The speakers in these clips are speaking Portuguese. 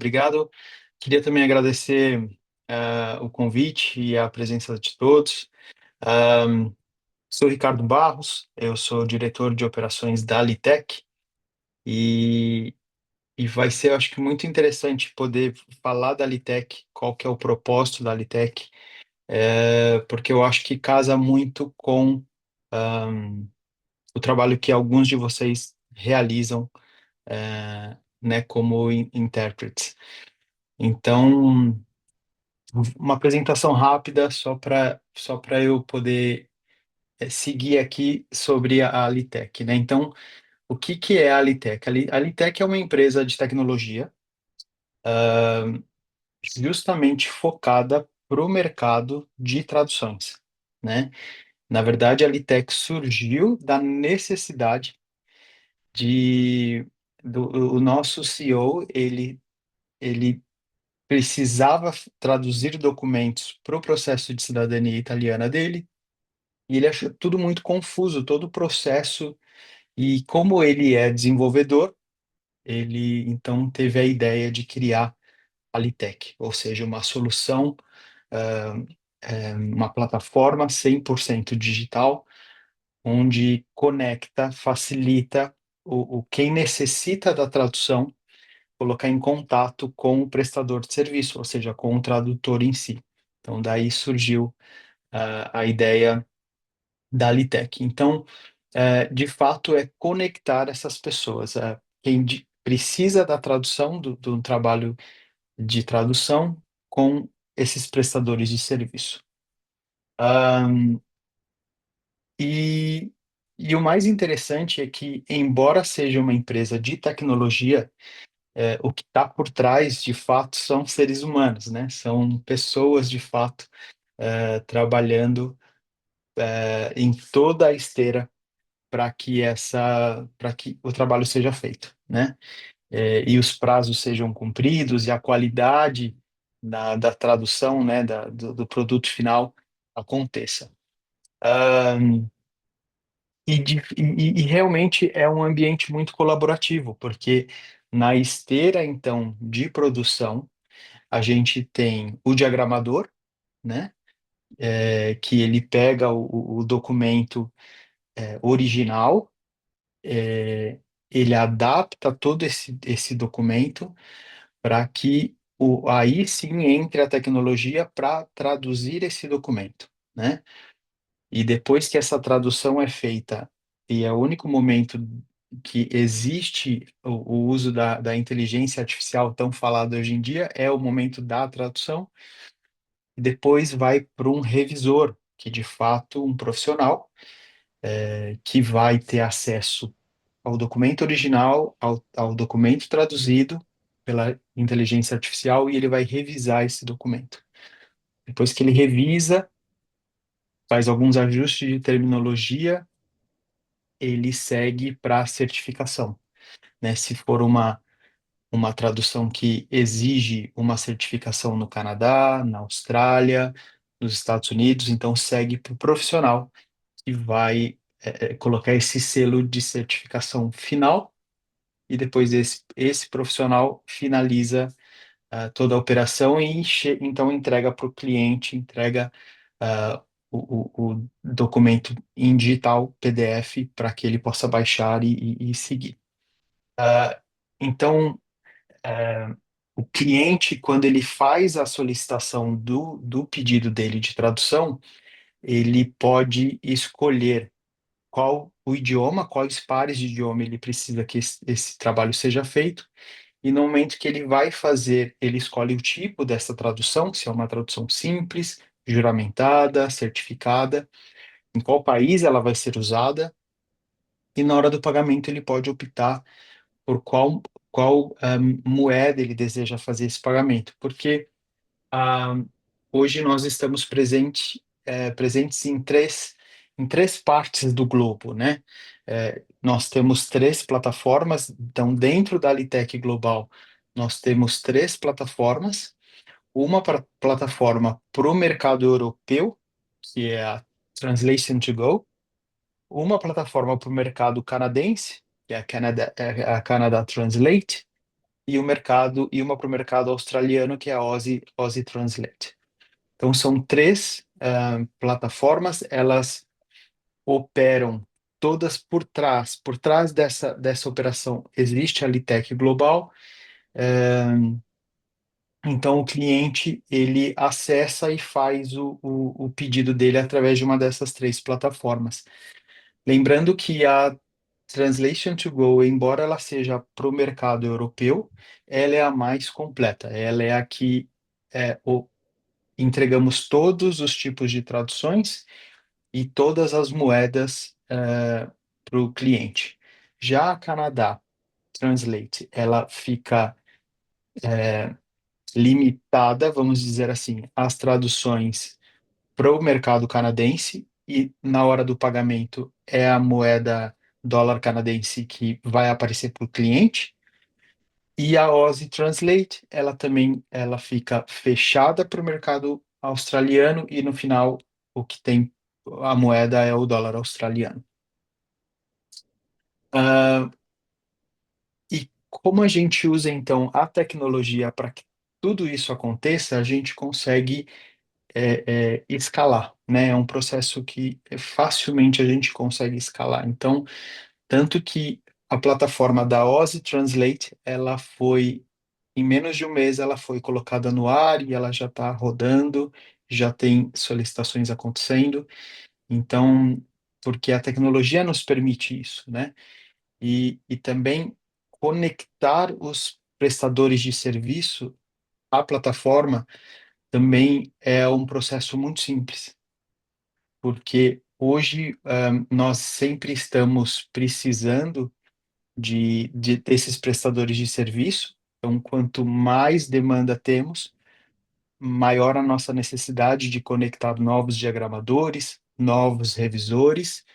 obrigado. Queria também agradecer o convite e a presença de todos. Ahm, Sou Ricardo Barros, eu sou diretor de operações da Alitec e, e vai ser, eu acho que, muito interessante poder falar da Alitec, qual que é o propósito da Alitec, porque eu acho que casa muito com o trabalho que alguns de vocês realizam, né, como intérpretes. Então, uma apresentação rápida só para eu poder seguir aqui sobre a Alitec, né? Então, o que que é a Alitec? A Alitec é uma empresa de tecnologia justamente focada para o mercado de traduções, né? Na verdade, a Alitec surgiu da necessidade de o nosso CEO, ele precisava traduzir documentos para o processo de cidadania italiana dele, e ele achou tudo muito confuso, todo o processo, e como ele é desenvolvedor, ele então teve a ideia de criar a Litec, ou seja, uma solução, ah, uma plataforma 100% digital, onde conecta, facilita quem necessita da tradução colocar em contato com o prestador de serviço, ou seja, com o tradutor em si. Então, daí surgiu a ideia da Alitec. Então, de fato, é conectar essas pessoas. Quem precisa da tradução, do trabalho de tradução, com esses prestadores de serviço. Ahn, e, e o mais interessante é que, embora seja uma empresa de tecnologia, o que está por trás, de fato, são seres humanos, né? São pessoas, de fato, trabalhando em toda a esteira para que o trabalho seja feito, né? E os prazos sejam cumpridos e a qualidade da tradução, né, do produto final aconteça. Ahn, e realmente é um ambiente muito colaborativo, porque na esteira, então, de produção, a gente tem o diagramador, né, que ele pega o documento original, é, ele adapta todo esse documento para que aí sim entre a tecnologia para traduzir esse documento, né? E depois que essa tradução é feita, e é o único momento que existe o uso da inteligência artificial tão falado hoje em dia, é o momento da tradução, e depois vai para um revisor, que de fato um profissional, que vai ter acesso ao documento original, ao documento traduzido pela inteligência artificial, e ele vai revisar esse documento. Depois que ele revisa, faz alguns ajustes de terminologia, ele segue para a certificação, né? Se for uma tradução que exige uma certificação no Canadá, na Austrália, nos Estados Unidos, então segue para o profissional que vai colocar esse selo de certificação final, e depois esse profissional finaliza toda a operação e então entrega para o cliente, entrega o documento em digital, PDF, para que ele possa baixar e seguir. Ah, então, o cliente, quando ele faz a solicitação do pedido dele de tradução, ele pode escolher qual o idioma, quais pares de idioma ele precisa que esse trabalho seja feito, e no momento que ele vai fazer, ele escolhe o tipo dessa tradução, se é uma tradução simples, juramentada, certificada, em qual país ela vai ser usada, e na hora do pagamento ele pode optar por qual moeda ele deseja fazer esse pagamento, porque ah, hoje nós estamos presentes em três partes do globo, né? Nós temos três plataformas, então dentro da Alitec Global nós temos três plataformas, uma plataforma para o mercado europeu, que é a Translation to Go, uma plataforma para o mercado canadense, que é a Canada Translate, e uma para o mercado australiano, que é a Aussie Translate. Então, são três plataformas, elas operam todas por trás. Por trás dessa operação existe a Litec Global. Então, o cliente ele acessa e faz o pedido dele através de uma dessas três plataformas. Lembrando que a Translation to Go, embora ela seja para o mercado europeu, ela é a mais completa. Ela é a que entregamos todos os tipos de traduções e todas as moedas para o cliente. Já a Canadá Translate, ela fica limitada, vamos dizer assim, às traduções para o mercado canadense e na hora do pagamento é a moeda dólar canadense que vai aparecer para o cliente. E a Aussie Translate, ela fica fechada para o mercado australiano e no final o que tem a moeda é o dólar australiano. Ah, e como a gente usa então a tecnologia para que tudo isso aconteça, a gente consegue escalar, né? É um processo que facilmente a gente consegue escalar. Então, tanto que a plataforma da Aussie Translate, ela foi, em menos de um mês, ela foi colocada no ar e ela já está rodando, já tem solicitações acontecendo. Então, porque a tecnologia nos permite isso, né? E também conectar os prestadores de serviço à plataforma também é um processo muito simples, porque hoje nós sempre estamos precisando desses prestadores de serviço. Então, quanto mais demanda temos, maior a nossa necessidade de conectar novos diagramadores, novos revisores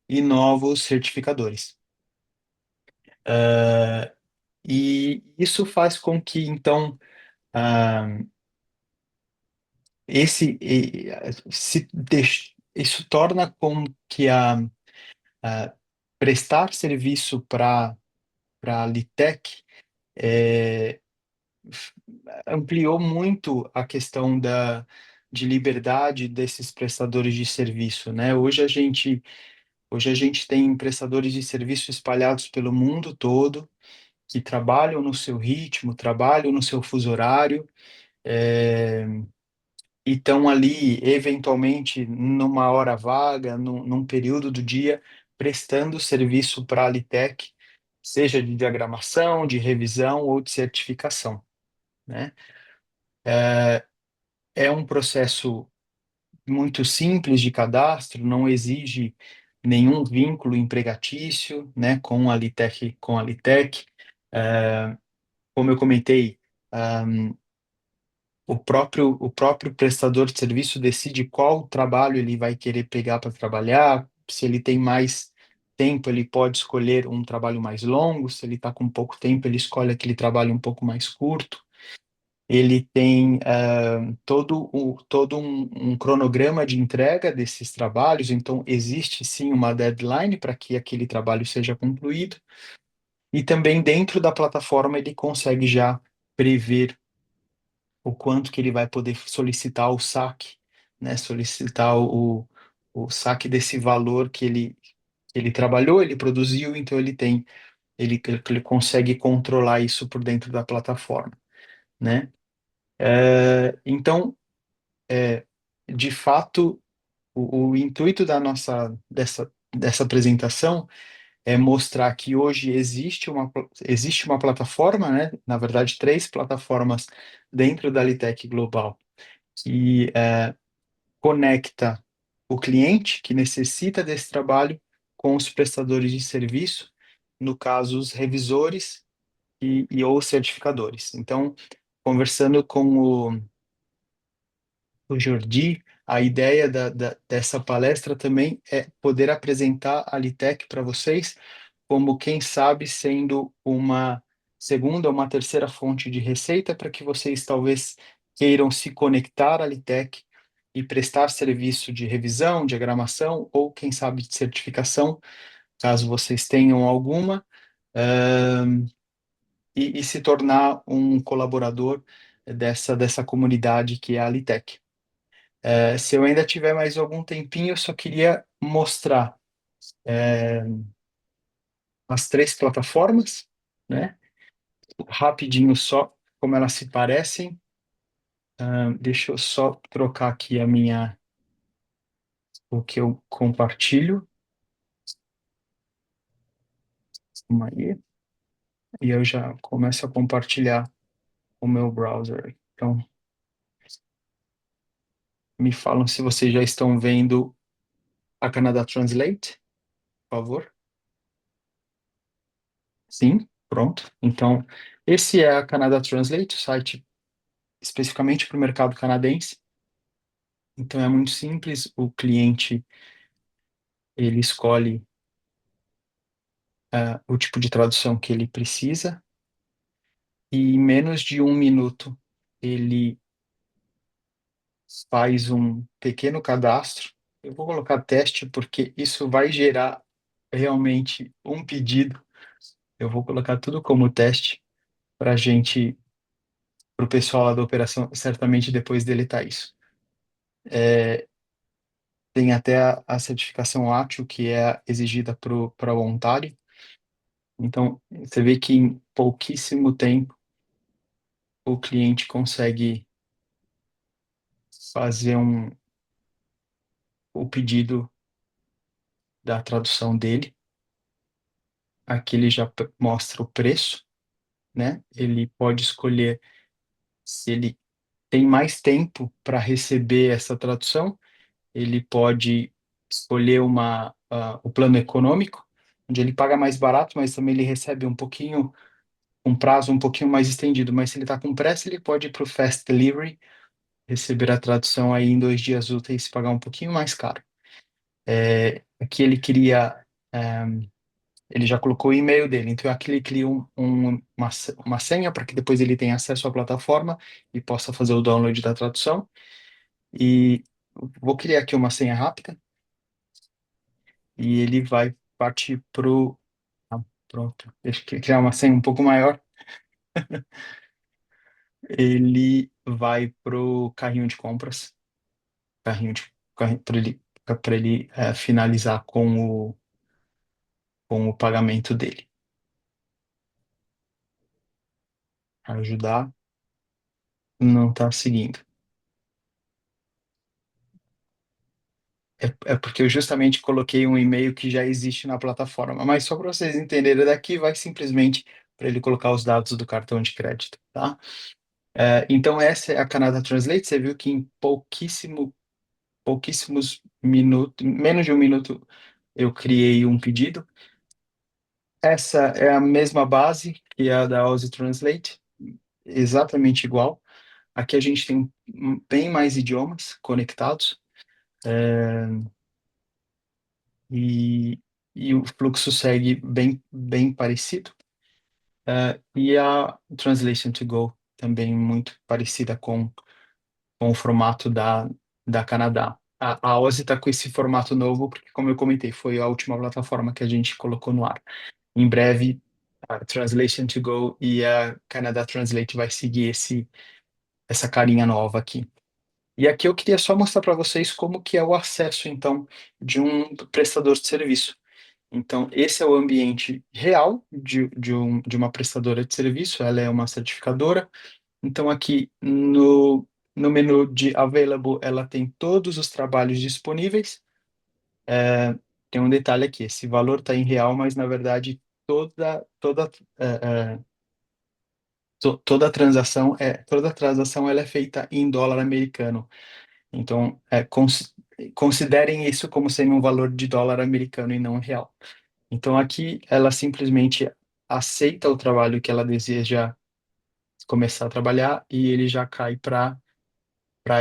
e novos certificadores. E isso faz com que, então, ah, isso torna com que a prestar serviço para a Litec é, ampliou muito a questão de liberdade desses prestadores de serviço, né? Hoje a gente tem prestadores de serviço espalhados pelo mundo todo, que trabalham no seu ritmo, trabalham no seu fuso horário, é, e estão ali, eventualmente, numa hora vaga, num período do dia, prestando serviço para a Litec, seja de diagramação, de revisão ou de certificação, né? É um processo muito simples de cadastro, não exige nenhum vínculo empregatício, né, com a Litec. Como eu comentei, o próprio prestador de serviço decide qual trabalho ele vai querer pegar para trabalhar. Se ele tem mais tempo, ele pode escolher um trabalho mais longo. Se ele está com pouco tempo, ele escolhe aquele trabalho um pouco mais curto. Ele tem todo um cronograma de entrega desses trabalhos, então existe sim uma deadline para que aquele trabalho seja concluído, e também dentro da plataforma ele consegue já prever o quanto que ele vai poder solicitar o saque, né? Solicitar o saque desse valor que ele trabalhou, ele produziu, então ele consegue controlar isso por dentro da plataforma, né? Então, de fato, o intuito dessa apresentação é mostrar que hoje existe uma plataforma, né? Na verdade, três plataformas dentro da Litec Global, que conecta o cliente que necessita desse trabalho com os prestadores de serviço, no caso, os revisores ou certificadores. Então, conversando com o Jordi, a ideia dessa palestra também é poder apresentar a Litec para vocês como, quem sabe, sendo uma segunda ou uma terceira fonte de receita para que vocês talvez queiram se conectar à Litec e prestar serviço de revisão, diagramação ou, quem sabe, de certificação, caso vocês tenham alguma. e se tornar um colaborador dessa comunidade que é a Alitec. Se eu ainda tiver mais algum tempinho, eu só queria mostrar as três plataformas, né? Rapidinho só como elas se parecem. Deixa eu só trocar aqui o que eu compartilho. Calma aí. E eu já começo a compartilhar o meu browser. Então, me falam se vocês já estão vendo a Canada Translate, por favor. Sim, pronto. Então, esse é a Canada Translate, o site especificamente para o mercado canadense. Então, é muito simples. O cliente, ele escolhe o tipo de tradução que ele precisa e em menos de um minuto ele faz um pequeno cadastro. Eu vou colocar teste porque isso vai gerar realmente um pedido. Eu vou colocar tudo como teste para a gente, para o pessoal lá da operação, certamente depois deletar isso. Tem até a certificação ATU, que é exigida para o Ontário. Então, você vê que em pouquíssimo tempo o cliente consegue fazer o pedido da tradução dele. Aqui ele já mostra o preço, né? Ele pode escolher se ele tem mais tempo para receber essa tradução, ele pode escolher o plano econômico, onde ele paga mais barato, mas também ele recebe um prazo um pouquinho mais estendido. Mas se ele está com pressa, ele pode ir para o Fast Delivery, receber a tradução aí em 2 dias úteis e pagar um pouquinho mais caro. Aqui ele queria, ele já colocou o e-mail dele, então aqui ele cria uma senha para que depois ele tenha acesso à plataforma e possa fazer o download da tradução. E vou criar aqui uma senha rápida e ele vai partir pro. Ah, pronto, deixa eu criar uma senha um pouco maior. Ele vai pro carrinho de compras, para ele finalizar com o pagamento dele. Ajudar, não está seguindo. É porque eu justamente coloquei um e-mail que já existe na plataforma, mas só para vocês entenderem daqui, vai simplesmente para ele colocar os dados do cartão de crédito, tá? Então essa é a Canada Translate, você viu que em pouquíssimos minutos, menos de um minuto, eu criei um pedido. Essa é a mesma base que a da Aussie Translate, exatamente igual. Aqui a gente tem bem mais idiomas conectados, é, e, e o fluxo segue bem parecido. E a Translation to Go também muito parecida com o formato da Canadá. A Aussie está com esse formato novo, porque, como eu comentei, foi a última plataforma que a gente colocou no ar. Em breve, a Translation to Go e a Canada Translate vai seguir essa carinha nova aqui. E aqui eu queria só mostrar para vocês como que é o acesso, então, de um prestador de serviço. Então, esse é o ambiente real de uma prestadora de serviço, ela é uma certificadora. Então, aqui no menu de Available, ela tem todos os trabalhos disponíveis. Tem um detalhe aqui, esse valor está em real, mas na verdade é, é, toda transação ela é feita em dólar americano. Então, considerem isso como sendo um valor de dólar americano e não real. Então, aqui ela simplesmente aceita o trabalho que ela deseja começar a trabalhar e ele já cai para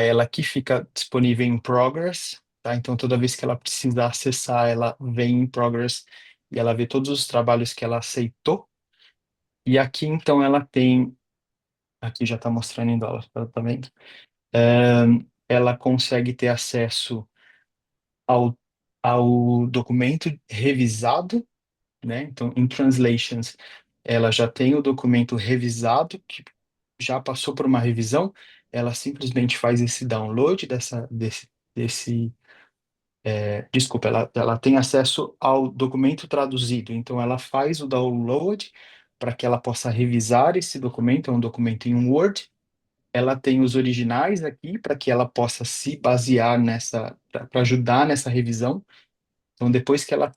ela que fica disponível em progress, tá? Então, toda vez que ela precisar acessar, ela vem em progress e ela vê todos os trabalhos que ela aceitou. E aqui, então, ela tem, aqui já está mostrando em dólar, tá vendo? Ela consegue ter acesso ao, ao documento revisado, né? Então, em translations, ela já tem o documento revisado, que já passou por uma revisão, ela simplesmente faz esse download desculpa, ela tem acesso ao documento traduzido, então ela faz o download para que ela possa revisar esse documento, é um documento em Word, ela tem os originais aqui para que ela possa se basear para ajudar nessa revisão. Então, depois que ela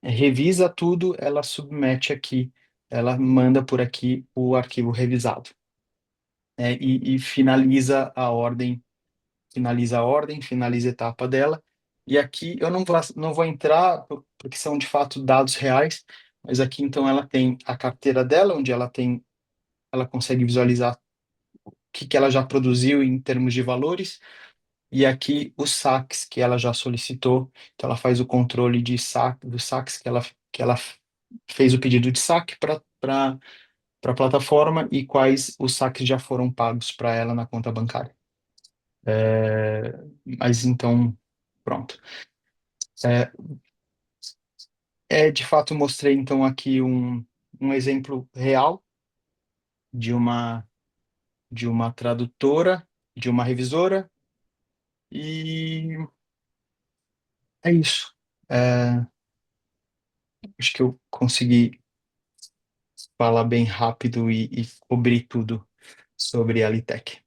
revisa tudo, ela submete aqui, ela manda por aqui o arquivo revisado, né? E finaliza a ordem, finaliza a etapa dela. E aqui eu não vou entrar, porque são de fato dados reais, mas aqui então ela tem a carteira dela, onde ela consegue visualizar o que ela já produziu em termos de valores, e aqui os saques que ela já solicitou. Então ela faz o controle dos saques que ela fez o pedido de saque para a plataforma e quais os saques já foram pagos para ela na conta bancária. É, mas então, pronto. É, de fato, mostrei então aqui um exemplo real de de uma tradutora, de uma revisora, e é isso. É, acho que eu consegui falar bem rápido e cobrir tudo sobre a Litec.